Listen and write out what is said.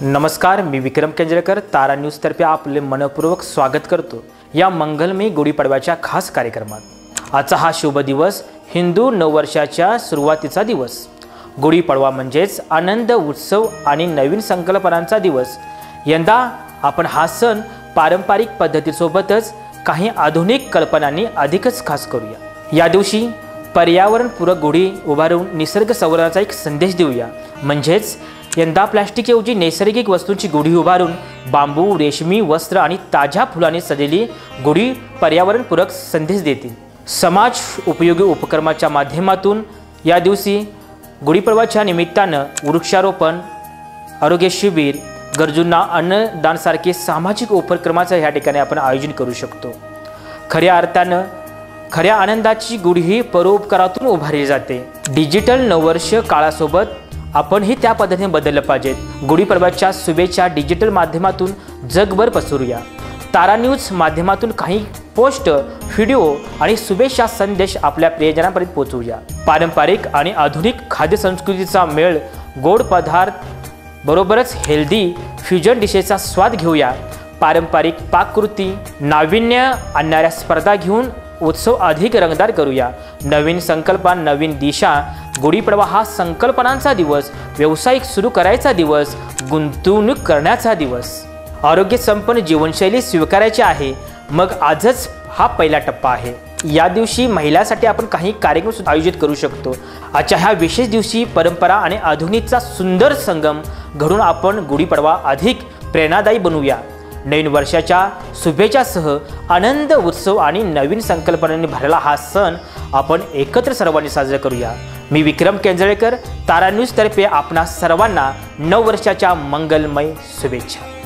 नमस्कार, मी विक्रम केंजरेकर तारा न्यूज तर्फे आपले मनपूर्वक स्वागत करतो या मंगलमय गुढीपाडव्याच्या खास कार्यक्रमात। आजचा हा शुभ दिवस हिंदू नववर्षाच्या सुरुवातीचा दिवस। गुढीपाडवा म्हणजेच आनंद, उत्सव आणि नवीन संकल्पनांचा दिवस। यंदा आपण हा सण पारंपरिक पद्धतीसोबतच काही आधुनिक कल्पनांनी अधिकच खास करूया। या दिवशी पर्यावरणपूरक गुढी उभारून निसर्ग संवर्धनाचा एक संदेश देऊया। म्हणजेच यंदा प्लास्टिकऐवजी नैसर्गिक वस्तूंची गुढी उभारून बांबू, रेशमी वस्त्र आणि ताज्या फुलांनी सजलेली गुढी पर्यावरणपूरक संदेश देतील। समाज उपयोगी उपक्रमाच्या माध्यमातून या दिवशी गुढीपाडव्याच्या निमित्तानं वृक्षारोपण, आरोग्य शिबिर, गरजूंना अन्नदान सारखे सामाजिक उपक्रमाचं या ठिकाणी आपण आयोजन करू शकतो। खऱ्या आनंदाची गुढी ही परोपकारातून उभारली जाते। डिजिटल नववर्ष काळासोबत आपणही त्या पद्धतीने बदललं पाहिजे। गुढीपाडव्याच्या शुभेच्छा डिजिटल माध्यमातून जगभर पसरूया। तारा न्यूज माध्यमातून काही पोस्ट, व्हिडिओ आणि शुभेच्छा संदेश आपल्या प्रियजनांपर्यंत पोहोचवूया। पारंपरिक आणि आधुनिक खाद्य संस्कृतीचा मेळ, गोड पदार्थ बरोबरच हेल्दी फ्युजन डिशेसचा स्वाद घेऊया। पारंपरिक पाककृती, नाविन्य आणणाऱ्या स्पर्धा घेऊन उत्सव अधिक रंगतदार करूया। नवीन संकल्पना, नवीन दिशा। गुढीपाडवा हा संकल्पनांचा दिवस, व्यावसायिक सुरू करायचा दिवस, गुंतवणूक करण्याचा दिवस, आरोग्य संपन्न जीवनशैली स्वीकारायची आहे। मग आजच हा पहिला टप्पा आहे। या दिवशी महिलांसाठी आपण काही कार्यक्रम आयोजित करू शकतो। आजच्या ह्या विशेष दिवशी परंपरा आणि आधुनिकचा सुंदर संगम घडून आपण गुढीपाडवा अधिक प्रेरणादायी बनवूया। नवीन वर्षाच्या शुभेच्छासह आनंद, उत्सव आणि नवीन संकल्पनांनी भरलेला हा सण आपण एकत्र सर्वांनी साजरा करूया। मी विक्रम केंजरेकर तारा न्यूज तर्फे आपणा सर्वांना नववर्षाच्या मंगलमय शुभेच्छा।